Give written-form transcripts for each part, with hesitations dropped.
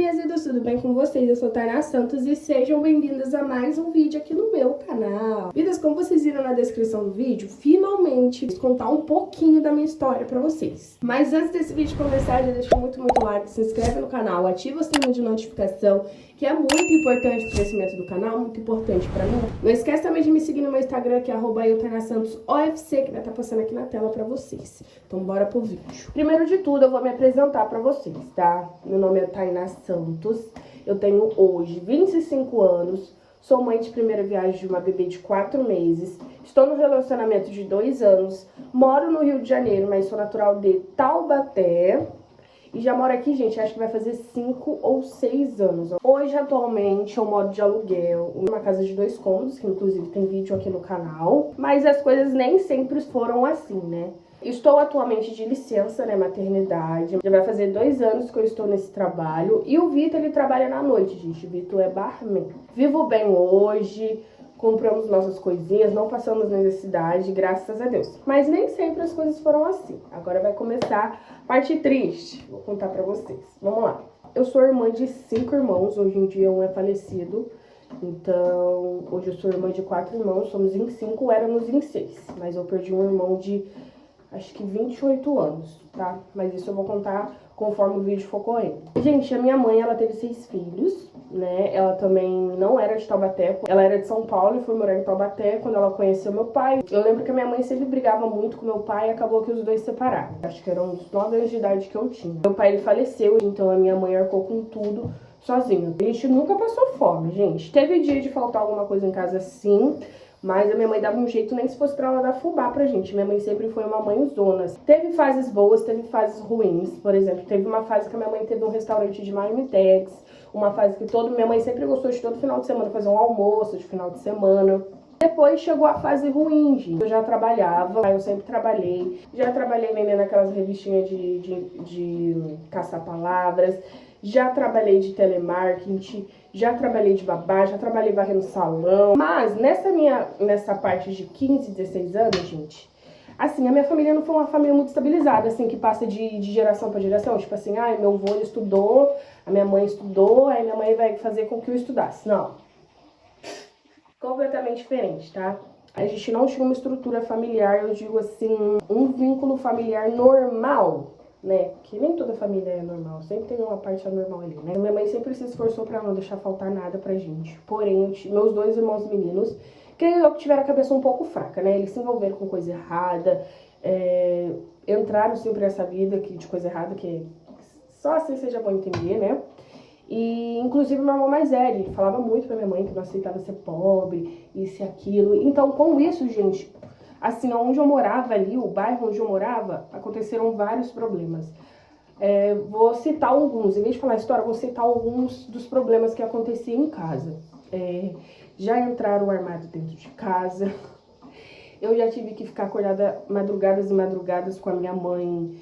minhas idas, tudo bem com vocês? Eu sou Tainá Santos e sejam bem-vindas a mais um vídeo aqui no meu canal. Vidas, como vocês viram na descrição do vídeo, finalmente vou contar um pouquinho da minha história pra vocês. Mas antes desse vídeo começar, já deixa muito like, se inscreve no canal, ativa o sininho de notificação, que é muito importante pro crescimento do canal, muito importante pra mim. Não esquece também de me seguir no meu Instagram, que é @TainaSantosOFC, que vai estar passando aqui na tela pra vocês. Então bora pro vídeo. Primeiro de tudo, eu vou me apresentar pra vocês, tá? Meu nome é Tainá Santos, eu tenho hoje 25 anos, sou mãe de primeira viagem de uma bebê de 4 meses, estou no relacionamento de 2 anos, moro no Rio de Janeiro, mas sou natural de Taubaté. E já moro aqui, gente, acho que vai fazer 5 ou 6 anos. Hoje, atualmente, eu moro de aluguel, uma casa de 2 cômodos, que inclusive tem vídeo aqui no canal. Mas as coisas nem sempre foram assim, né? Estou atualmente de licença, né, maternidade. Já vai fazer 2 anos que eu estou nesse trabalho. E o Vitor, ele trabalha na noite, gente. O Vitor é barman. Vivo bem hoje. Compramos nossas coisinhas, não passamos necessidade, graças a Deus. Mas nem sempre as coisas foram assim. Agora vai começar a parte triste. Vou contar pra vocês. Vamos lá. Eu sou irmã de 5 irmãos. Hoje em dia um é falecido. Então, hoje eu sou irmã de 4 irmãos. Somos em 5, éramos em 6. Mas eu perdi um irmão de, acho que 28 anos, tá? Mas isso eu vou contar conforme o vídeo for correndo. Gente, a minha mãe, ela teve 6 filhos, né? Ela também não era de Taubaté, ela era de São Paulo e foi morar em Taubaté quando ela conheceu meu pai. Eu lembro que a minha mãe sempre brigava muito com meu pai e acabou que os dois separaram. Acho que eram uns 9 anos de idade que eu tinha. Meu pai, ele faleceu, então a minha mãe arcou com tudo sozinha. A gente nunca passou fome, gente. Teve dia de faltar alguma coisa em casa, sim. Mas a minha mãe dava um jeito, nem se fosse pra ela dar fubá pra gente. Minha mãe sempre foi uma mãezona. Teve fases boas, teve fases ruins. Por exemplo, teve uma fase que a minha mãe teve um restaurante de marmitex. Uma fase que minha mãe sempre gostou de todo final de semana fazer um almoço de final de semana. Depois chegou a fase ruim, gente. Eu já trabalhava, eu sempre trabalhei. Já trabalhei vendendo aquelas revistinhas de caça-palavras. Já trabalhei de telemarketing, já trabalhei de babá, já trabalhei varrendo salão. Mas nessa parte de 15, 16 anos, gente, assim, a minha família não foi uma família muito estabilizada, assim, que passa de geração para geração. Tipo assim, meu avô ele estudou, a minha mãe estudou, aí minha mãe vai fazer com que eu estudasse. Não. Completamente diferente, tá? A gente não tinha uma estrutura familiar, eu digo assim, um vínculo familiar normal, né? Que nem toda família é normal, sempre tem uma parte anormal ali, né? Minha mãe sempre se esforçou pra não deixar faltar nada pra gente. Porém, meus 2 irmãos meninos, creio eu que tiveram a cabeça um pouco fraca, né? Eles se envolveram com coisa errada, entraram sempre nessa vida de coisa errada, que só assim seja bom entender, né? E, inclusive, meu irmão mais velho, ele falava muito pra minha mãe que não aceitava ser pobre, isso e aquilo. Então, com isso, gente, assim, onde eu morava ali, o bairro onde eu morava, aconteceram vários problemas. Vou citar alguns, em vez de falar a história, vou citar alguns dos problemas que aconteciam em casa. Já entraram armados dentro de casa. Eu já tive que ficar acordada madrugadas e madrugadas com a minha mãe,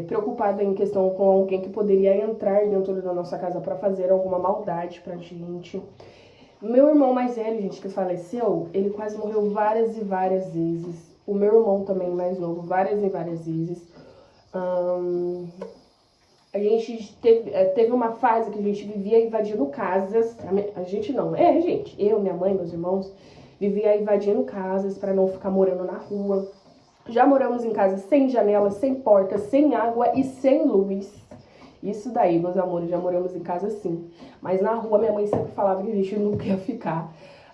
preocupada em questão com alguém que poderia entrar dentro da nossa casa para fazer alguma maldade pra gente. Meu irmão mais velho, gente, que faleceu, ele quase morreu várias e várias vezes. O meu irmão também, mais novo, várias e várias vezes. A gente teve uma fase que a gente vivia invadindo casas. Gente, eu, minha mãe, meus irmãos, vivia invadindo casas para não ficar morando na rua. Já moramos em casa sem janela, sem porta, sem água e sem luz. Isso daí, meus amores, já moramos em casa sim. Mas na rua minha mãe sempre falava que a gente nunca ia ficar.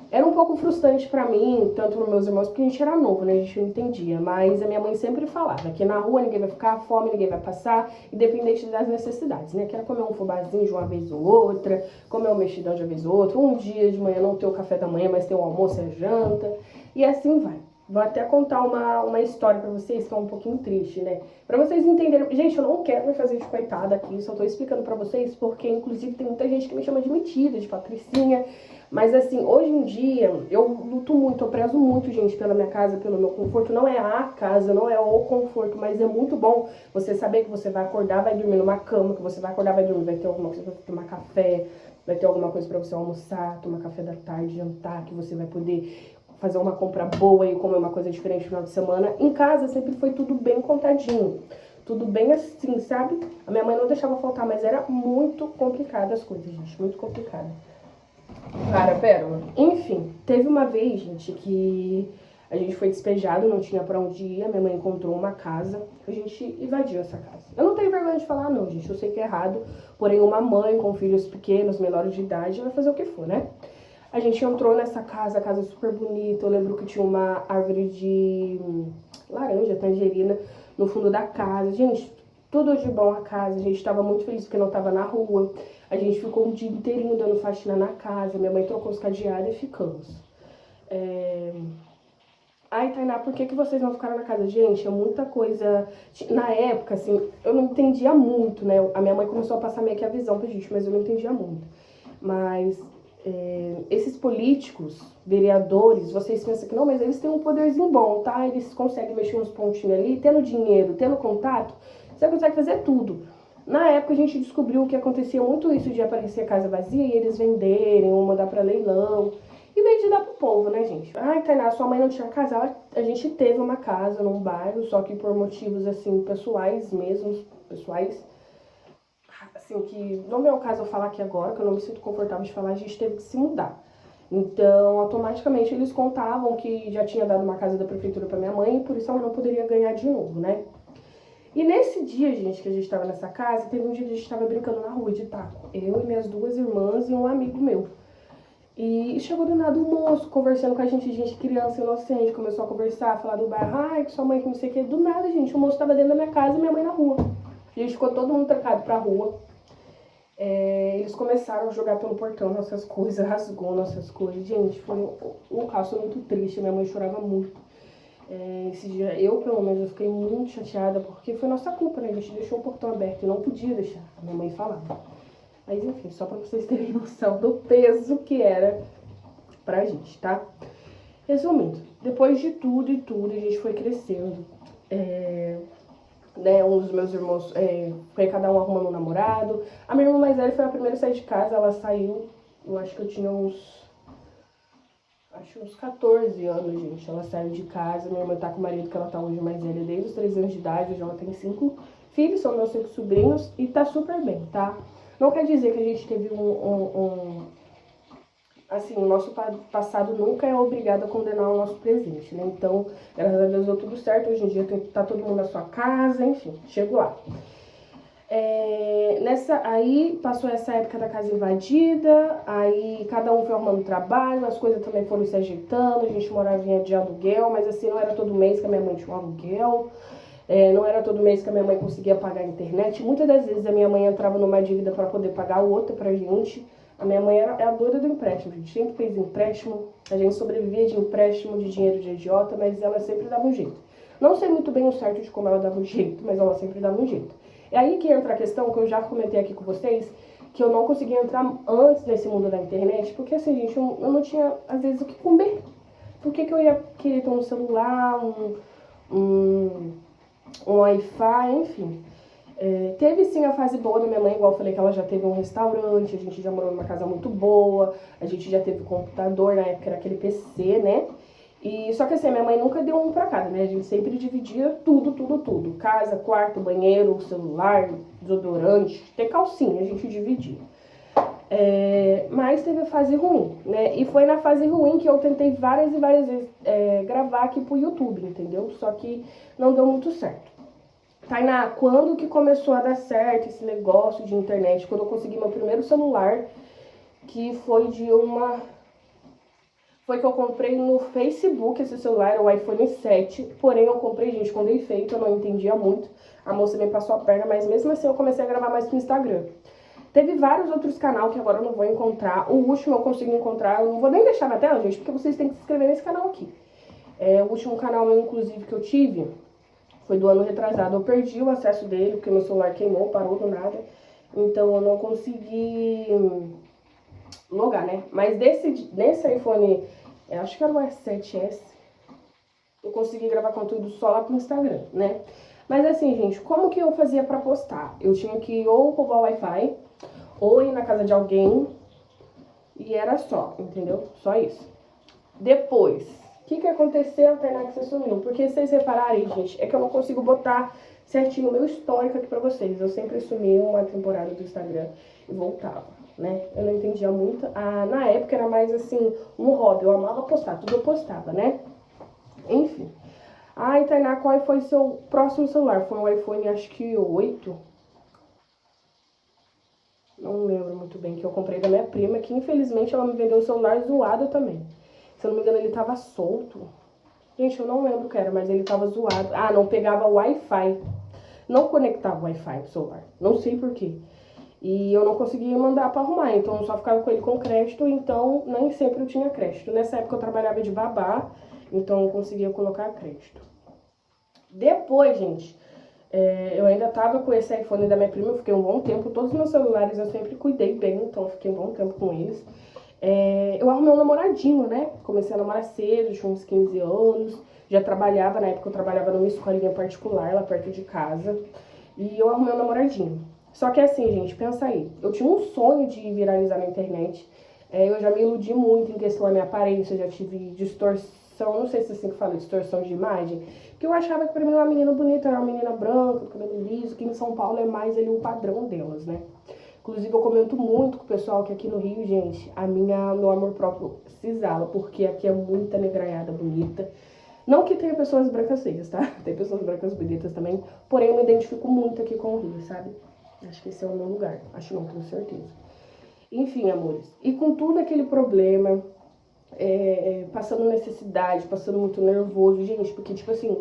Era um pouco frustrante pra mim, tanto nos meus irmãos, porque a gente era novo, né? A gente não entendia. Mas a minha mãe sempre falava que na rua ninguém vai ficar, fome ninguém vai passar, independente das necessidades, né? Quer comer um fubazinho de uma vez ou outra, comer um mexidão de uma vez ou outra, um dia de manhã não ter o café da manhã, mas ter o almoço e a janta, e assim vai. Vou até contar uma história pra vocês que é um pouquinho triste, né? Pra vocês entenderem. Gente, eu não quero me fazer de coitada aqui, só tô explicando pra vocês, porque inclusive tem muita gente que me chama de metida, de patricinha. Mas assim, hoje em dia, eu luto muito, eu prezo muito, gente, pela minha casa, pelo meu conforto. Não é a casa, não é o conforto, mas é muito bom você saber que você vai acordar, vai dormir numa cama, que você vai acordar, vai dormir, vai ter alguma coisa pra tomar café, vai ter alguma coisa pra você almoçar, tomar café da tarde, jantar, que você vai poder fazer uma compra boa e comer uma coisa diferente no final de semana. Em casa sempre foi tudo bem contadinho. tudo bem assim, sabe? A minha mãe não deixava faltar, mas era muito complicado as coisas, gente, muito complicado. Cara, pérola. Enfim, teve uma vez, gente, que a gente foi despejado, não tinha pra onde ir, a minha mãe encontrou uma casa, a gente invadiu essa casa. Eu não tenho vergonha de falar não, gente, eu sei que é errado, porém uma mãe com filhos pequenos, menores de idade, vai fazer o que for, né? A gente entrou nessa casa, a casa super bonita, eu lembro que tinha uma árvore de laranja, tangerina, no fundo da casa. Gente, tudo de bom a casa, a gente tava muito feliz porque não tava na rua. A gente ficou um dia inteirinho dando faxina na casa, minha mãe trocou os cadeados e ficamos. Ai, Tainá, por que vocês não ficaram na casa? Gente, é muita coisa. Na época, assim, eu não entendia muito, né? A minha mãe começou a passar meio que a visão pra gente, mas eu não entendia muito. Mas esses políticos, vereadores, vocês pensam que não, mas eles têm um poderzinho bom, tá? Eles conseguem mexer uns pontinhos ali, tendo dinheiro, tendo contato, você consegue fazer tudo. Na época a gente descobriu que acontecia muito isso de aparecer casa vazia e eles venderem ou mandar pra leilão. Em vez de dar pro povo, né, gente? Ai, Tainá, sua mãe não tinha casa? A gente teve uma casa num bairro, só que por motivos, assim, pessoais mesmo, pessoais, assim, que não é o caso eu falar aqui agora, que eu não me sinto confortável de falar, a gente teve que se mudar. Então, automaticamente, eles contavam que já tinha dado uma casa da prefeitura pra minha mãe, e por isso ela não poderia ganhar de novo, né? E nesse dia, gente, que a gente tava nessa casa, teve um dia que a gente tava brincando na rua de taco. Eu e minhas duas irmãs e um amigo meu. E chegou do nada um moço conversando com a gente criança inocente, começou a conversar, falar do bairro, ai, que sua mãe que não sei o que. Do nada, gente, o moço tava dentro da minha casa e minha mãe na rua. A gente ficou todo mundo trancado pra rua. Eles começaram a jogar pelo portão nossas coisas, rasgou nossas coisas. Gente, foi um caso muito triste, minha mãe chorava muito. Esse dia, eu pelo menos, eu fiquei muito chateada, porque foi nossa culpa, né? A gente deixou o portão aberto e não podia deixar, a minha mãe falava. Mas enfim, só pra vocês terem noção do peso que era pra gente, tá? Resumindo, depois de tudo e tudo, a gente foi crescendo. Né, um dos meus irmãos foi cada um arrumando um namorado. A minha irmã mais velha foi a primeira a sair de casa, ela saiu, eu acho que eu tinha uns 14 anos, gente. Ela saiu de casa, minha irmã tá com o marido que ela tá hoje mais velha desde os 3 anos de idade, hoje ela tem 5 filhos, são meus 5 sobrinhos e tá super bem, tá? Não quer dizer que a gente teve assim, o nosso passado nunca é obrigado a condenar o nosso presente, né? Então, graças a Deus deu tudo certo, hoje em dia tá todo mundo na sua casa, enfim, chego lá. Aí passou essa época da casa invadida, aí cada um foi arrumando trabalho, as coisas também foram se ajeitando, a gente morava de aluguel, mas assim, não era todo mês que a minha mãe tinha um aluguel, não era todo mês que a minha mãe conseguia pagar a internet. Muitas das vezes a minha mãe entrava numa dívida para poder pagar outra pra gente. A minha mãe é a doida do empréstimo, a gente sempre fez empréstimo, a gente sobrevivia de empréstimo, de dinheiro de idiota, mas ela sempre dava um jeito. Não sei muito bem o certo de como ela dava um jeito, mas ela sempre dava um jeito. É aí que entra a questão que eu já comentei aqui com vocês, que eu não conseguia entrar antes nesse mundo da internet, porque assim, gente, eu não tinha, às vezes, o que comer. Por que eu ia querer ter um celular, um Wi-Fi, enfim. Teve sim a fase boa da minha mãe, igual eu falei que ela já teve um restaurante, a gente já morou numa casa muito boa, a gente já teve computador, na época era aquele PC, né? E só que assim, minha mãe nunca deu um pra cada, né? A gente sempre dividia tudo, tudo, tudo. Casa, quarto, banheiro, celular, desodorante, até calcinha a gente dividia. Mas teve a fase ruim, né? E foi na fase ruim que eu tentei várias e várias vezes gravar aqui pro YouTube, entendeu? Só que não deu muito certo. Tainá, quando que começou a dar certo esse negócio de internet? Quando eu consegui meu primeiro celular, que foi Foi que eu comprei no Facebook esse celular, o iPhone 7. Porém, eu comprei, gente, com defeito, eu não entendia muito. A moça me passou a perna, mas mesmo assim eu comecei a gravar mais pro Instagram. Teve vários outros canais que agora eu não vou encontrar. O último eu consegui encontrar, eu não vou nem deixar na tela, gente, porque vocês têm que se inscrever nesse canal aqui. O último canal meu, inclusive, que eu tive foi do ano retrasado. Eu perdi o acesso dele, porque meu celular queimou, parou do nada. Então eu não consegui logar, né? Mas nesse iPhone, acho que era o S7S, eu consegui gravar conteúdo só lá pro Instagram, né? Mas assim, gente, como que eu fazia pra postar? Eu tinha que ou roubar o Wi-Fi, ou ir na casa de alguém, e era só, entendeu? Só isso. Depois, o que aconteceu, Tainá, que você sumiu? Porque se vocês repararem, gente, é que eu não consigo botar certinho o meu histórico aqui pra vocês. Eu sempre sumia uma temporada do Instagram e voltava, né? Eu não entendia muito. Na época era mais assim, um hobby. Eu amava postar, tudo eu postava, né? Enfim. Ai, Tainá, qual foi seu próximo celular? Foi um iPhone, acho que 8. Não lembro muito bem, que eu comprei da minha prima, que infelizmente ela me vendeu um celular zoado também. Se eu não me engano, ele tava solto. Gente, eu não lembro o que era, mas ele tava zoado. Ah, não pegava Wi-Fi. Não conectava Wi-Fi no celular. Não sei porquê. E eu não conseguia mandar pra arrumar, então eu só ficava com ele com crédito, então nem sempre eu tinha crédito. Nessa época eu trabalhava de babá, então eu conseguia colocar crédito. Depois, gente, eu ainda tava com esse iPhone da minha prima, eu fiquei um bom tempo. Todos os meus celulares eu sempre cuidei bem, então eu fiquei um bom tempo com eles. Eu arrumei um namoradinho, né? Comecei a namorar cedo, tinha uns 15 anos. Já trabalhava, na época eu trabalhava numa escolinha particular lá perto de casa. E eu arrumei um namoradinho. Só que assim, gente, pensa aí. Eu tinha um sonho de viralizar na internet. Eu já me iludi muito em questão da minha aparência, já tive distorção, não sei se é assim que fala, distorção de imagem. Porque eu achava que pra mim uma menina bonita era uma menina branca, com cabelo liso, que em São Paulo é mais ali o padrão delas, né? Inclusive eu comento muito com o pessoal que aqui no Rio, gente, meu amor próprio se exala, porque aqui é muita negraiada bonita. Não que tenha pessoas brancas feias, tá? Tem pessoas brancas bonitas também, porém eu me identifico muito aqui com o Rio, sabe? Acho que esse é o meu lugar, acho não, tenho certeza. Enfim, amores, e com tudo aquele problema, passando necessidade, passando muito nervoso, gente, porque tipo assim,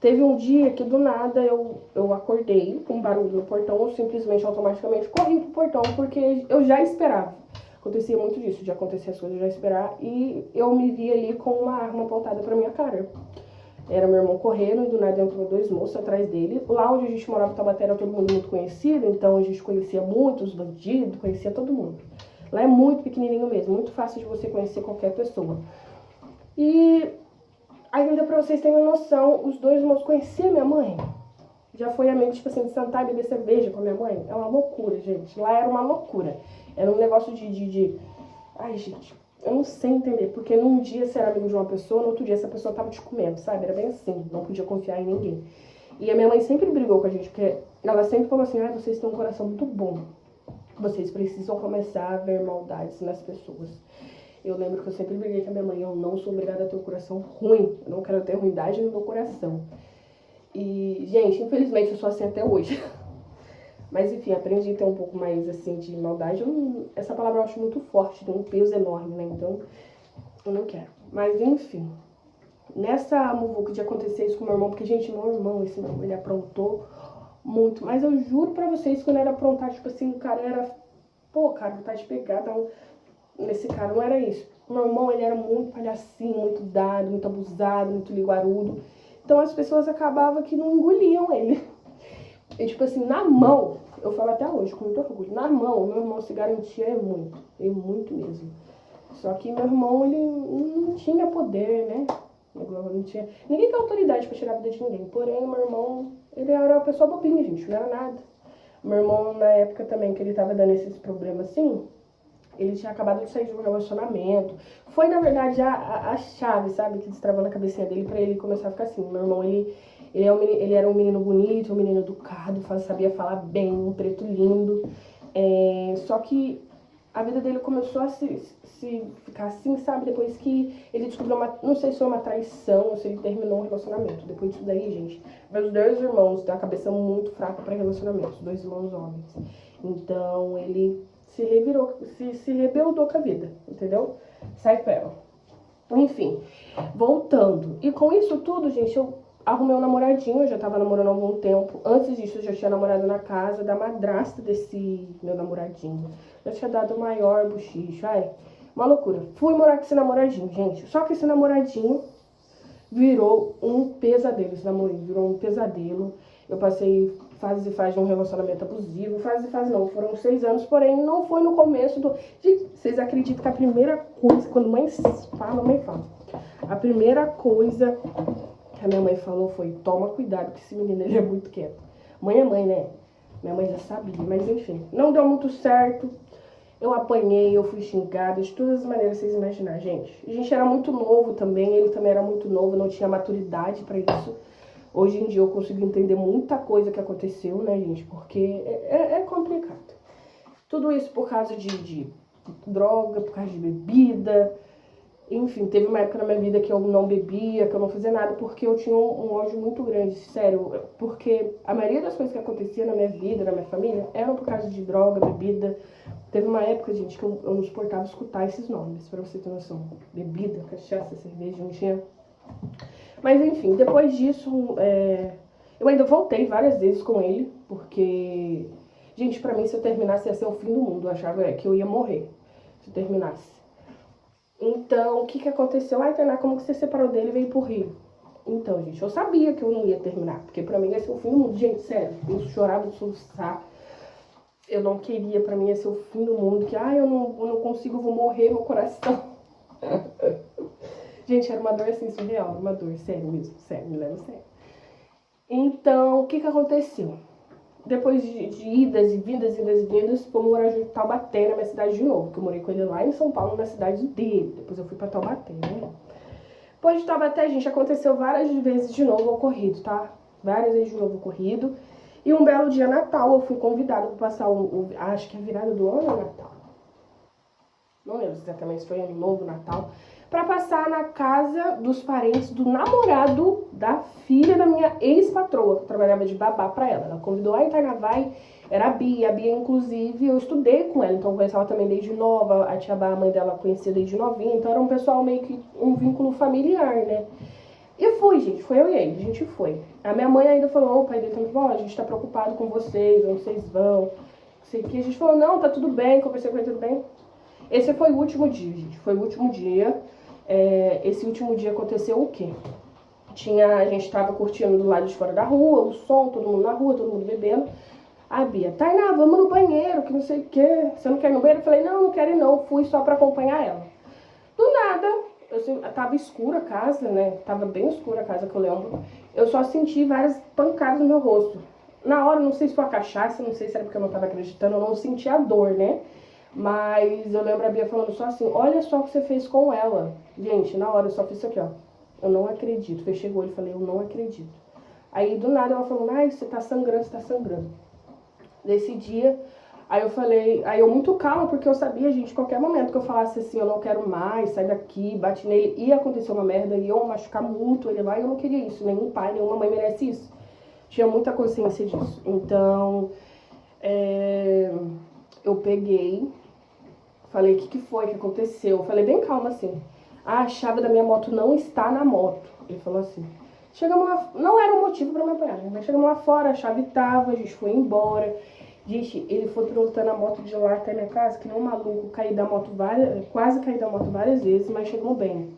teve um dia que do nada eu acordei com um barulho no portão, eu simplesmente, automaticamente corri pro portão, porque eu já esperava. Acontecia muito disso, de acontecer as coisas, eu já esperar, e eu me vi ali com uma arma apontada pra minha cara. Era meu irmão correndo e do nada entrou dois moços atrás dele. Lá onde a gente morava, em Taubaté, era todo mundo muito conhecido, então a gente conhecia muito os bandidos, conhecia todo mundo. Lá é muito pequenininho mesmo, muito fácil de você conhecer qualquer pessoa. E ainda pra vocês terem uma noção, os dois moços conheciam minha mãe. Já foi amigo, tipo assim, de sentar e beber cerveja com a minha mãe. É uma loucura, gente. Lá era uma loucura. Era um negócio Ai, gente, eu não sei entender. Porque num dia você era amigo de uma pessoa, no outro dia essa pessoa tava te comendo, sabe? Era bem assim. Não podia confiar em ninguém. E a minha mãe sempre brigou com a gente, porque ela sempre falou assim, vocês têm um coração muito bom. Vocês precisam começar a ver maldades nas pessoas. Eu lembro que eu sempre briguei com a minha mãe. Eu não sou obrigada a ter um coração ruim. Eu não quero ter ruindade no meu coração. E, gente, infelizmente eu sou assim até hoje. Mas, enfim, aprendi a ter um pouco mais, assim, de maldade. Essa palavra eu acho muito forte, tem um peso enorme, né? Então, eu não quero. Mas, enfim, nessa muvuca de acontecer isso com meu irmão, porque, gente, meu irmão, esse meu irmão, ele aprontou muito. Mas eu juro pra vocês que quando era aprontar, tipo assim, o cara era... Pô, cara, vontade de pegar, nesse cara, não era isso. O meu irmão, ele era muito palhacinho, muito dado, muito abusado, muito liguarudo. Então as pessoas acabavam que não engoliam ele. E tipo assim, na mão, eu falo até hoje com muito orgulho, na mão, meu irmão se garantia muito mesmo. Só que meu irmão, ele não tinha poder, né? Não tinha... Ninguém tem autoridade pra tirar a vida de ninguém. Porém, meu irmão, ele era uma pessoa bobinha, gente, não era nada. Meu irmão, na época também que ele tava dando esses problemas assim, ele tinha acabado de sair de um relacionamento. Foi, na verdade, a chave, sabe? Que destravou na cabecinha dele pra ele começar a ficar assim. Meu irmão, ele era um menino bonito, um menino educado, sabia falar bem, um preto lindo. Só que a vida dele começou a se ficar assim, sabe? Depois que ele descobriu não sei se foi uma traição ou se ele terminou um relacionamento. Depois disso daí, gente, meus dois irmãos têm a cabeça muito fraca pra relacionamentos, dois irmãos homens. Então, ele se revirou, se rebeldou com a vida, entendeu? Sai pela. Enfim, voltando. E com isso tudo, gente, eu arrumei um namoradinho, eu já tava namorando há algum tempo. Antes disso, eu já tinha namorado na casa da madrasta desse meu namoradinho. Já tinha dado o maior bochicho, uma loucura. Fui morar com esse namoradinho, gente. Só que esse namoradinho virou um pesadelo, esse namorinho virou um pesadelo. Eu passei fases e fases de um relacionamento abusivo, fases e fases não, foram 6 anos, porém não foi no começo do... Gente, vocês acreditam que a primeira coisa, quando mãe fala, a primeira coisa que a minha mãe falou foi, toma cuidado que esse menino, ele é muito quieto. Mãe é mãe, né? Minha mãe já sabia, mas enfim, não deu muito certo. Eu apanhei, eu fui xingada, de todas as maneiras vocês imaginarem, gente. A gente era muito novo também, ele também era muito novo, não tinha maturidade pra isso. Hoje em dia eu consigo entender muita coisa que aconteceu, né, gente? Porque é complicado. Tudo isso por causa de droga, por causa de bebida. Enfim, teve uma época na minha vida que eu não bebia, que eu não fazia nada, porque eu tinha um ódio muito grande, sério. Porque a maioria das coisas que acontecia na minha vida, na minha família, eram por causa de droga, bebida. Teve uma época, gente, que eu não suportava escutar esses nomes, pra você ter noção. Bebida, cachaça, cerveja, não tinha. Mas enfim, depois disso, eu ainda voltei várias vezes com ele, porque, gente, pra mim, se eu terminasse ia ser o fim do mundo. Eu achava que eu ia morrer se eu terminasse. Então, o que que aconteceu? Ai, Tainá, como que você separou dele e veio pro Rio? Então, gente, eu sabia que eu não ia terminar, porque pra mim ia ser o fim do mundo. Gente, sério, eu chorava de soluçar. Eu não queria, pra mim ia ser o fim do mundo, que, ai, eu não consigo, eu vou morrer, meu coração. Gente, era uma dor assim, surreal, uma dor, sério mesmo, sério, me leva sério. Então, o que que aconteceu? Depois de idas e vindas, fomos morar junto em Taubaté, na minha cidade de novo, que eu morei com ele lá em São Paulo, na cidade dele. Depois eu fui pra Taubaté, né? Depois de Taubaté, gente, aconteceu várias vezes de novo ocorrido, tá? Várias vezes de novo ocorrido. E um belo dia, Natal, eu fui convidada pra passar acho que a virada do ano é Natal. Não lembro exatamente se foi ano novo, Natal. Pra passar na casa dos parentes do namorado da filha da minha ex-patroa, que trabalhava de babá pra ela. Ela convidou a Tainá, vai, era a Bia, inclusive, eu estudei com ela, então eu conheci ela também desde nova, a tia Bá, a mãe dela, conhecia desde novinha, então era um pessoal meio que um vínculo familiar, né? E fui, gente, foi eu e ele, a gente foi. A minha mãe ainda falou, o pai dele também falou, a gente tá preocupado com vocês, onde vocês vão, não sei o que. A gente falou, não, tá tudo bem, conversei com ele, tudo bem. Esse foi o último dia, gente, foi o último dia. Esse último dia aconteceu o quê? A gente tava curtindo do lado de fora da rua, o som, todo mundo na rua, todo mundo bebendo. A Bia, Tainá, vamos no banheiro, que não sei o quê. Você não quer ir no banheiro? Eu falei, não quero ir não, fui só pra acompanhar ela. Do nada, tava escura a casa, né? Tava bem escura a casa que eu lembro. Eu só senti várias pancadas no meu rosto. Na hora, não sei se foi a cachaça, não sei se era porque eu não tava acreditando, eu não senti a dor, né? Mas eu lembro a Bia falando só assim, olha só o que você fez com ela. Gente, na hora eu só fiz isso aqui, ó. Eu não acredito. Fechei o olho e falei, eu não acredito. Aí do nada ela falou, ai, você tá sangrando, você tá sangrando. Nesse dia, aí eu falei, aí eu muito calma, porque eu sabia, gente, qualquer momento que eu falasse assim, eu não quero mais, sai daqui, bate nele, ia acontecer uma merda, e eu machucar muito ele lá, e eu não queria isso. Nenhum pai, nenhuma mãe merece isso. Tinha muita consciência disso. Então, eu peguei, falei, o que foi que aconteceu? Eu falei bem calma assim, a chave da minha moto não está na moto. Ele falou assim, chegamos lá, não era um motivo pra me apanhar, mas chegamos lá fora, a chave tava, a gente foi embora. Gente, ele foi pilotando a moto de lá até minha casa, que nem um maluco, quase caí da moto várias vezes, mas chegou bem.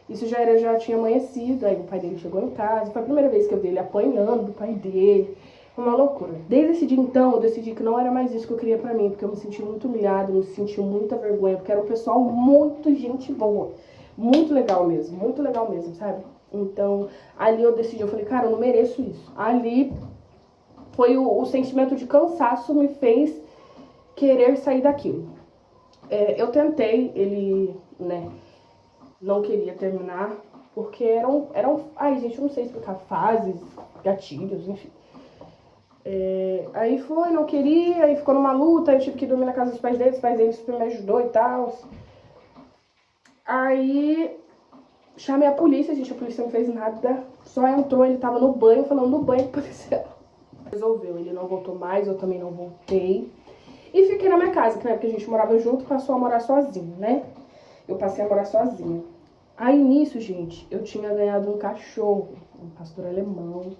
Isso já tinha amanhecido, aí o pai dele chegou em casa, foi a primeira vez que eu vi ele apanhando do pai dele. Uma loucura. Desde esse dia, então, eu decidi que não era mais isso que eu queria pra mim, porque eu me senti muito humilhada, me senti muita vergonha, porque era um pessoal muito gente boa. Muito legal mesmo, sabe? Então, ali eu decidi, eu falei, cara, eu não mereço isso. Ali foi o sentimento de cansaço me fez querer sair daquilo. Eu tentei, ele, né, não queria terminar, porque ai gente, eu não sei explicar, fases, gatilhos, enfim. Aí foi, não queria, aí ficou numa luta, aí eu tive que dormir na casa dos pais dele, os pais dele super me ajudou e tal. Aí chamei a polícia, gente, a polícia não fez nada, só entrou, ele tava no banho, falando no banho policial. Resolveu, ele não voltou mais, eu também não voltei. E fiquei na minha casa, que na época a gente morava junto, passou a morar sozinho, né? Eu passei a morar sozinha. Aí nisso, gente, eu tinha ganhado um cachorro, um pastor alemão.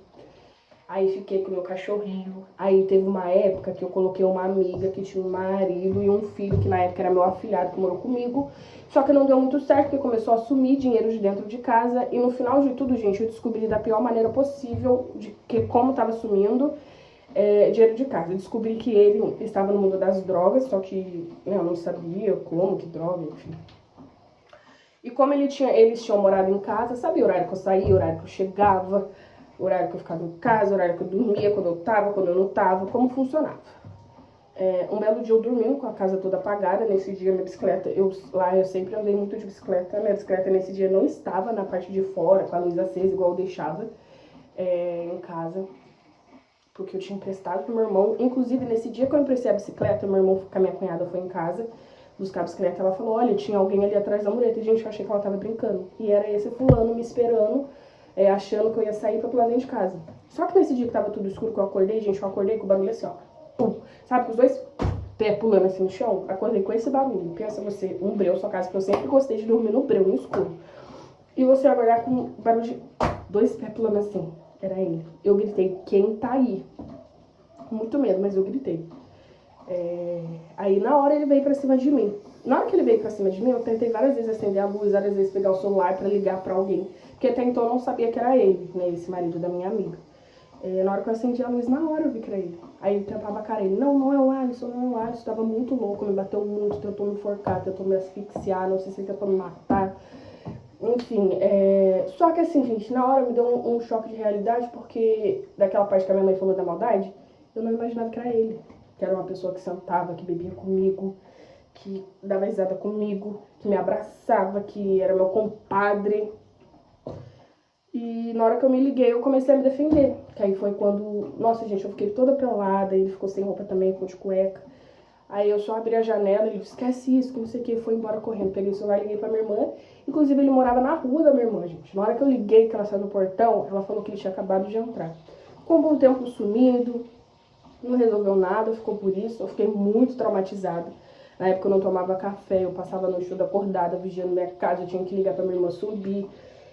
Aí fiquei com o meu cachorrinho. Aí teve uma época que eu coloquei uma amiga que tinha um marido e um filho, que na época era meu afilhado, que morou comigo. Só que não deu muito certo, porque começou a sumir dinheiro de dentro de casa. E no final de tudo, gente, eu descobri da pior maneira possível como tava sumindo dinheiro de casa. Eu descobri que ele estava no mundo das drogas, só que eu não sabia como, que droga, enfim. E como eles tinham morado em casa, sabia o horário que eu saía, o horário que eu chegava, o horário que eu ficava em casa, o horário que eu dormia, quando eu tava, quando eu não tava, como funcionava. Um belo dia eu dormindo com a casa toda apagada, nesse dia minha bicicleta, eu sempre andei muito de bicicleta, minha bicicleta nesse dia não estava na parte de fora, com a luz acesa, igual eu deixava. em casa, porque eu tinha emprestado pro meu irmão. Inclusive, nesse dia que eu emprestei a bicicleta, meu irmão com a minha cunhada foi em casa buscar a bicicleta. Ela falou, olha, tinha alguém ali atrás da mureta. E, gente, eu achei que ela tava brincando. E era esse fulano me esperando, achando que eu ia sair pra pular dentro de casa. Só que nesse dia que tava tudo escuro, que eu acordei, gente, eu acordei com o barulho assim, ó. Pum. Sabe, com os dois pés pulando assim no chão? Acordei com esse barulho. Pensa você, um breu, sua casa, que eu sempre gostei de dormir no breu, no escuro. E você acordar com barulho de 2 pés pulando assim. Era ele. Eu gritei, quem tá aí? Com muito medo, mas eu gritei. Aí na hora ele veio pra cima de mim. Na hora que ele veio pra cima de mim, eu tentei várias vezes acender a luz, várias vezes pegar o celular pra ligar pra alguém. Porque até então eu não sabia que era ele, né? Esse marido da minha amiga. Na hora que eu acendi a luz, na hora eu vi que era ele. Aí ele tentava a cara, ele, não é o Alisson, não é o Alisson. Tava muito louco, me bateu muito, tentou me enforcar, tentou me asfixiar, não sei se ele tentou me matar. Enfim, só que assim, gente, na hora me deu um choque de realidade, porque daquela parte que a minha mãe falou da maldade, eu não imaginava que era ele. Que era uma pessoa que sentava, que bebia comigo, que dava risada comigo, que me abraçava, que era meu compadre. E na hora que eu me liguei, eu comecei a me defender. Que aí foi quando, nossa, gente, eu fiquei toda pelada, ele ficou sem roupa também, ficou de cueca. Aí eu só abri a janela, ele disse, esquece isso, que não sei o que, foi embora correndo. Peguei o celular e liguei pra minha irmã. Inclusive, ele morava na rua da minha irmã, gente. Na hora que eu liguei, que ela saiu do portão, ela falou que ele tinha acabado de entrar. Ficou um bom tempo sumido, não resolveu nada, ficou por isso. Eu fiquei muito traumatizada. Na época eu não tomava café, eu passava a noite toda acordada, vigiando minha casa, eu tinha que ligar pra minha irmã subir.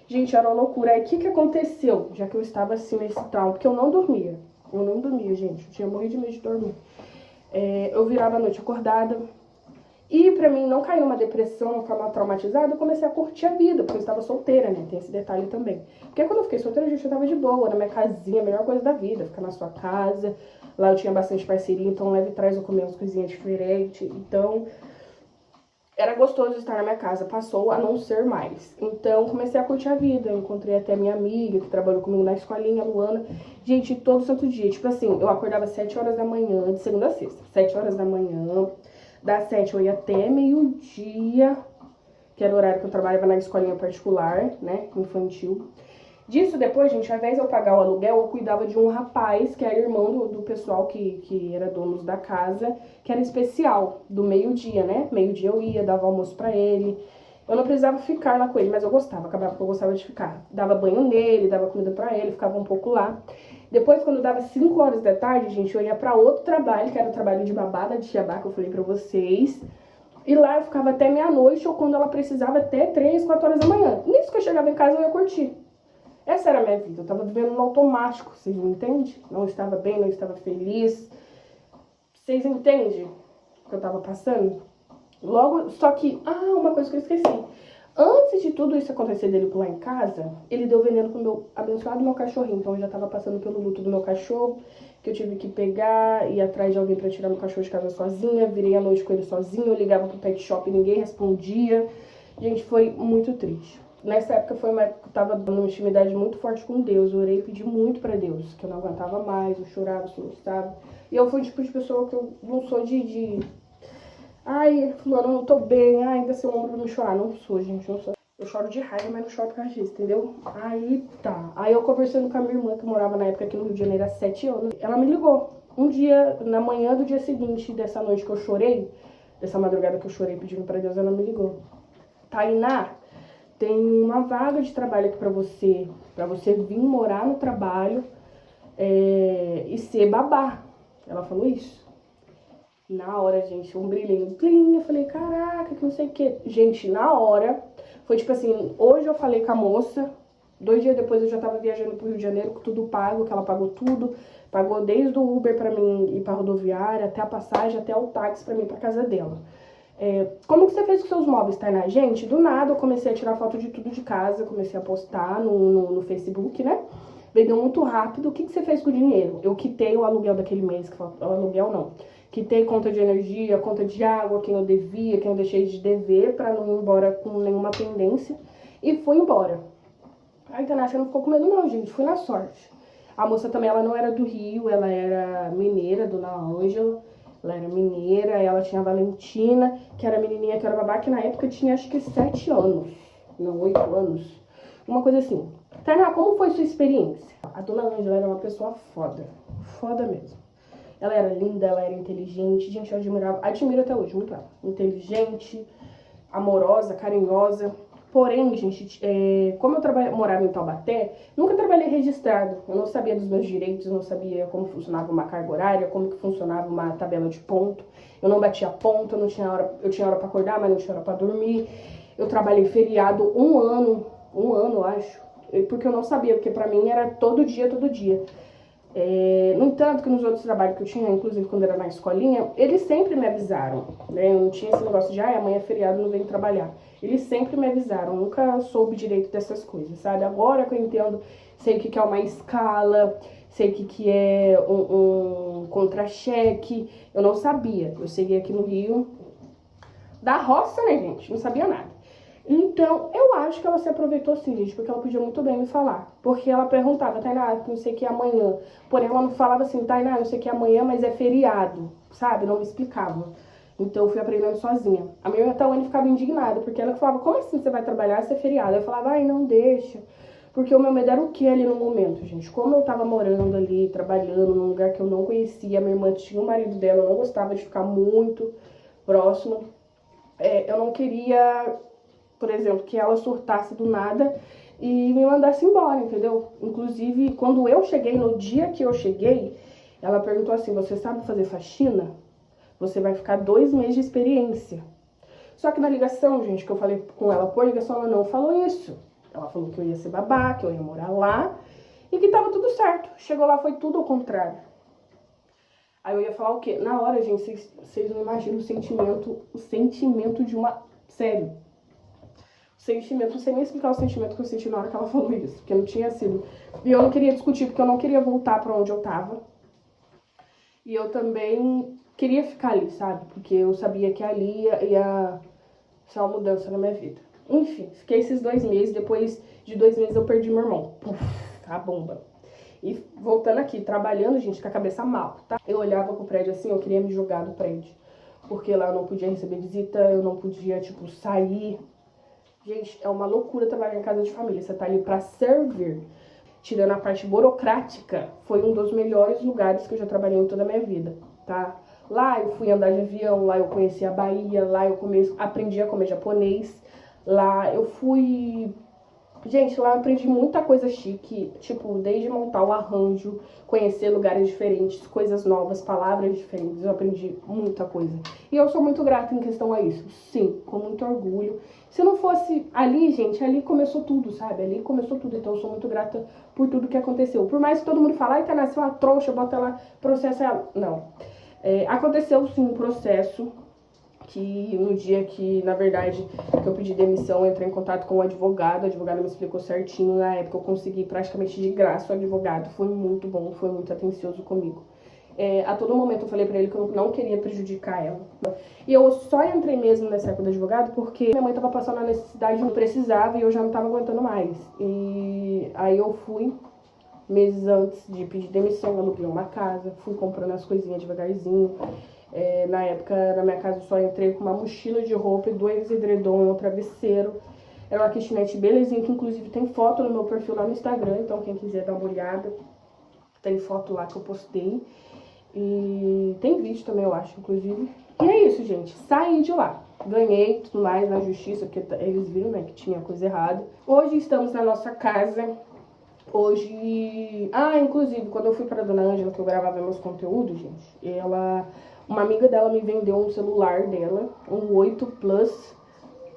Gente, era uma loucura. Aí o que aconteceu, já que eu estava assim nesse trauma? Porque eu não dormia. Eu não dormia, gente. Eu tinha morrido de medo de dormir. Eu virava a noite acordada. E pra mim não cair numa depressão, não ficar mal traumatizada, eu comecei a curtir a vida, porque eu estava solteira, né? Tem esse detalhe também. Porque quando eu fiquei solteira, gente, eu tava de boa, na minha casinha, a melhor coisa da vida, ficar na sua casa. Lá eu tinha bastante parceria, então leve e trás eu comia umas coisinhas diferentes. Então, era gostoso estar na minha casa, passou a não ser mais. Então, comecei a curtir a vida. Eu encontrei até minha amiga, que trabalhou comigo na escolinha, a Luana. Gente, todo santo dia. Tipo assim, eu acordava às 7 horas da manhã, de segunda a sexta. 7 horas da manhã. Das 7 eu ia até meio-dia, que era o horário que eu trabalhava na escolinha particular, né, infantil. Disso depois, gente, ao invés de eu pagar o aluguel, eu cuidava de um rapaz, que era irmão do pessoal que era donos da casa, que era especial, do meio-dia, né? Meio-dia eu ia, dava almoço pra ele. Eu não precisava ficar lá com ele, mas eu gostava, acabava que eu gostava de ficar. Dava banho nele, dava comida pra ele, ficava um pouco lá. Depois, quando dava 5 horas da tarde, gente, eu ia pra outro trabalho, que era o trabalho de babada de Tiabá, que eu falei pra vocês. E lá eu ficava até meia-noite, ou quando ela precisava, até 3, 4 horas da manhã. Nisso que eu chegava em casa, eu ia curtir. Essa era a minha vida, eu tava vivendo no automático, vocês me entendem? Não estava bem, não estava feliz. Vocês entendem o que eu tava passando? Logo, só que, uma coisa que eu esqueci. Antes de tudo isso acontecer dele pular em casa, ele deu veneno pro meu abençoado meu cachorrinho. Então eu já tava passando pelo luto do meu cachorro, que eu tive que pegar, ir atrás de alguém pra tirar meu cachorro de casa sozinha. Virei a noite com ele sozinha, eu ligava pro pet shop e ninguém respondia. Gente, foi muito triste. Nessa época foi uma época que eu tava numa intimidade muito forte com Deus. Eu orei e pedi muito pra Deus, que eu não aguentava mais, eu chorava, soluçava. E eu fui o tipo de pessoa que eu não sou ai, fulano, eu não tô bem, ai, ainda ser um ombro pra me chorar. Não sou, gente, não sou. Eu choro de raiva, mas não choro por causa disso, entendeu? Aí tá. Aí eu conversando com a minha irmã, que morava na época aqui no Rio de Janeiro há 7 anos. Ela me ligou. Um dia, na manhã do dia seguinte dessa noite que eu chorei, dessa madrugada que eu chorei pedindo pra Deus, ela me ligou. Tainá, tem uma vaga de trabalho aqui pra você vir morar no trabalho e ser babá. Ela falou isso. Na hora, gente, um brilhinho, plim, eu falei, caraca, que não sei o que. Gente, na hora, foi tipo assim, hoje eu falei com a moça, 2 dias depois eu já tava viajando pro Rio de Janeiro, com tudo pago, que ela pagou tudo, pagou desde o Uber pra mim ir pra rodoviária, até a passagem, até o táxi pra mim ir pra casa dela. Como que você fez com seus móveis, Tainá? Gente, do nada eu comecei a tirar foto de tudo de casa, comecei a postar no Facebook, né? Vendeu muito rápido. O que você fez com o dinheiro? Eu quitei o aluguel daquele mês, o aluguel não. Quitei conta de energia, conta de água, quem eu devia, quem eu deixei de dever, pra não ir embora com nenhuma pendência. E fui embora. A Tainá não ficou com medo não, gente. Fui na sorte. A moça também, ela não era do Rio, ela era mineira, dona Ângela. Ela era mineira, ela tinha a Valentina, que era a menininha que era babá, que na época tinha acho que 7 anos, não, 8 anos. Uma coisa assim. Tainá, como foi sua experiência? A dona Ângela era uma pessoa foda. Foda mesmo. Ela era linda, ela era inteligente. Gente, eu admiro até hoje muito ela. Inteligente, amorosa, carinhosa. Porém, gente, como eu morava em Taubaté, nunca trabalhei registrado. Eu não sabia dos meus direitos, eu não sabia como funcionava uma carga horária, como que funcionava uma tabela de ponto. Eu não batia ponto, eu tinha hora pra acordar, mas não tinha hora pra dormir. Eu trabalhei feriado um ano, eu acho, porque eu não sabia, porque pra mim era todo dia, todo dia. No entanto, que nos outros trabalhos que eu tinha, inclusive quando era na escolinha, eles sempre me avisaram, né? Eu não tinha esse negócio de, amanhã é feriado, não venho trabalhar. Eles sempre me avisaram, nunca soube direito dessas coisas, sabe? Agora que eu entendo, sei o que é uma escala, sei o que é um contra-cheque, eu não sabia. Eu cheguei aqui no Rio, da roça, né, gente? Não sabia nada. Então, eu acho que ela se aproveitou sim, gente, porque ela podia muito bem me falar. Porque ela perguntava, Tainá, não sei o que é amanhã. Porém, ela não falava assim, Tainá, não sei o que é amanhã, mas é feriado, sabe? Não me explicava. Então, eu fui aprendendo sozinha. A minha irmã Tawane ficava indignada, porque ela falava, como assim você vai trabalhar se é feriado? Eu falava, não deixa. Porque o meu medo era o que ali no momento, gente? Como eu tava morando ali, trabalhando num lugar que eu não conhecia, minha irmã tinha o marido dela, eu não gostava de ficar muito próximo. Eu não queria, por exemplo, que ela surtasse do nada e me mandasse embora, entendeu? Inclusive, quando eu cheguei, no dia que eu cheguei, ela perguntou assim, você sabe fazer faxina? Você vai ficar 2 meses de experiência. Só que na ligação, gente, que eu falei com ela por ligação, ela não falou isso. Ela falou que eu ia ser babá, que eu ia morar lá e que tava tudo certo. Chegou lá, foi tudo ao contrário. Aí eu ia falar o quê? Na hora, gente, vocês não imaginam o sentimento de uma... Sério. Sentimento, não sei nem explicar o sentimento que eu senti na hora que ela falou isso, porque não tinha sido. E eu não queria discutir, porque eu não queria voltar pra onde eu tava. E eu também queria ficar ali, sabe? Porque eu sabia que ali ia ser uma mudança na minha vida. Enfim, fiquei esses 2 meses, depois de 2 meses eu perdi meu irmão. Puf, a bomba. E voltando aqui, trabalhando, gente, com a cabeça mal, tá? Eu olhava pro prédio assim, eu queria me jogar do prédio. Porque lá eu não podia receber visita, eu não podia, tipo, sair. Gente, é uma loucura trabalhar em casa de família. Você tá ali pra servir. Tirando a parte burocrática, foi um dos melhores lugares que eu já trabalhei em toda a minha vida, tá? Lá eu fui andar de avião, lá eu conheci a Bahia, lá eu aprendi a comer japonês. Lá eu fui... Gente, lá eu aprendi muita coisa chique, tipo, desde montar o arranjo, conhecer lugares diferentes, coisas novas, palavras diferentes, eu aprendi muita coisa. E eu sou muito grata em questão a isso, sim, com muito orgulho. Se não fosse ali, gente, ali começou tudo, sabe? Ali começou tudo, então eu sou muito grata por tudo que aconteceu. Por mais que todo mundo fale, tá nasceu uma trouxa, bota lá, processa ela. Não. Aconteceu sim um processo, que no dia que, na verdade, que eu pedi demissão, eu entrei em contato com o advogado me explicou certinho, na época eu consegui praticamente de graça o advogado, foi muito bom, foi muito atencioso comigo. A todo momento eu falei pra ele que eu não queria prejudicar ela. E eu só entrei mesmo nessa época do advogado porque minha mãe tava passando a necessidade, não precisava e eu já não tava aguentando mais. E aí eu fui, meses antes de pedir demissão, aluguei uma casa, fui comprando as coisinhas devagarzinho. Na época, na minha casa, eu só entrei com uma mochila de roupa e 2 edredom e um travesseiro. Era uma kitnet belezinha, que inclusive tem foto no meu perfil lá no Instagram, então quem quiser dar uma olhada, tem foto lá que eu postei. E tem vídeo também, eu acho, inclusive. E é isso, gente. Saí de lá. Ganhei tudo mais na justiça, porque eles viram, né, que tinha coisa errada. Hoje estamos na nossa casa. Hoje... inclusive, quando eu fui pra Dona Ângela, que eu gravava meus conteúdos, gente, uma amiga dela me vendeu um celular dela, um 8 Plus,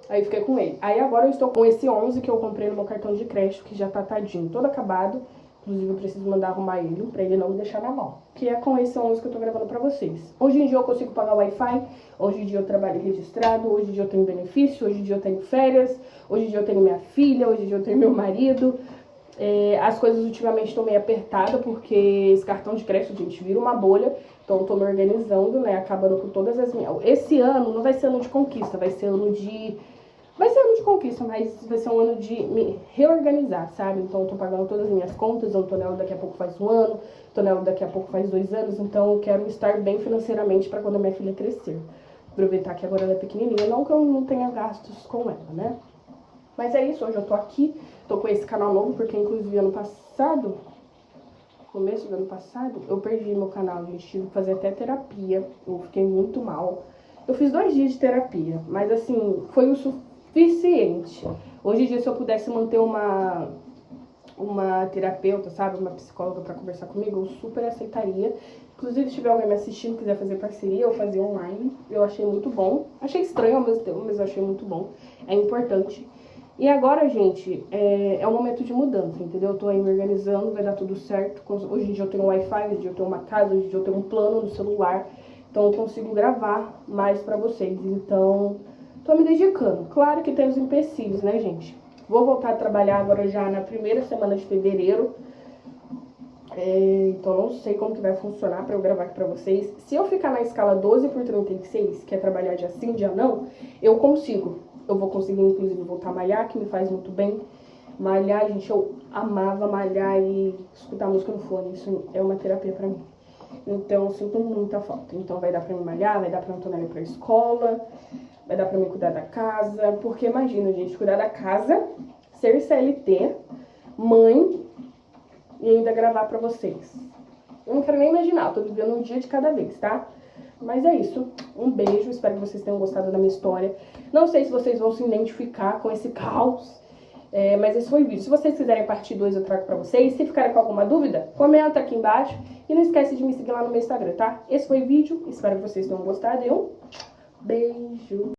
aí fiquei com ele. Aí agora eu estou com esse 11 que eu comprei no meu cartão de crédito, que já tá tadinho, todo acabado. Inclusive eu preciso mandar arrumar ele, pra ele não me deixar na mão. Que é com esse 11 que eu tô gravando pra vocês. Hoje em dia eu consigo pagar o Wi-Fi, hoje em dia eu trabalho registrado, hoje em dia eu tenho benefício, hoje em dia eu tenho férias, hoje em dia eu tenho minha filha, hoje em dia eu tenho meu marido. As coisas ultimamente estão meio apertadas, porque esse cartão de crédito, gente, vira uma bolha. Então eu tô me organizando, né, acabando com todas as minhas... Esse ano não vai ser ano de conquista, vai ser ano de conquista, mas vai ser um ano de me reorganizar, sabe? Então eu tô pagando todas as minhas contas, a Antonella daqui a pouco faz 1 ano, a Antonella daqui a pouco faz 2 anos, então eu quero estar bem financeiramente pra quando a minha filha crescer. Aproveitar que agora ela é pequenininha, não que eu não tenha gastos com ela, né? Mas é isso, hoje eu tô aqui, tô com esse canal novo, porque inclusive ano passado, começo do ano passado, eu perdi meu canal, gente. Tive que fazer até terapia. Eu fiquei muito mal. Eu fiz 2 dias de terapia, mas assim, foi o suficiente. Hoje em dia, se eu pudesse manter uma terapeuta, sabe, uma psicóloga pra conversar comigo, eu super aceitaria. Inclusive, se tiver alguém me assistindo, quiser fazer parceria, eu fazia online. Eu achei muito bom. Achei estranho ao mesmo tempo, mas eu achei muito bom. É importante. E agora, gente, é um momento de mudança, entendeu? Eu tô aí me organizando, vai dar tudo certo. Hoje em dia eu tenho um Wi-Fi, hoje em dia eu tenho uma casa, hoje em dia eu tenho um plano no celular. Então eu consigo gravar mais pra vocês. Então, tô me dedicando. Claro que tem os empecilhos, né, gente? Vou voltar a trabalhar agora já na primeira semana de fevereiro. Então não sei como que vai funcionar pra eu gravar aqui pra vocês. Se eu ficar na escala 12/36, que é trabalhar dia sim, dia não, eu consigo. Eu vou conseguir, inclusive, voltar a malhar, que me faz muito bem. Malhar, gente, eu amava malhar e escutar música no fone. Isso é uma terapia pra mim. Então eu sinto muita falta. Então vai dar pra me malhar, vai dar pra Antonella ir pra escola, vai dar pra mim cuidar da casa. Porque imagina, gente, cuidar da casa, ser CLT, mãe e ainda gravar pra vocês. Eu não quero nem imaginar, eu tô vivendo um dia de cada vez, tá? Mas é isso. Um beijo, espero que vocês tenham gostado da minha história. Não sei se vocês vão se identificar com esse caos, mas esse foi o vídeo. Se vocês quiserem parte 2, eu trago pra vocês. Se ficarem com alguma dúvida, comenta aqui embaixo. E não esquece de me seguir lá no meu Instagram, tá? Esse foi o vídeo, espero que vocês tenham gostado e um beijo.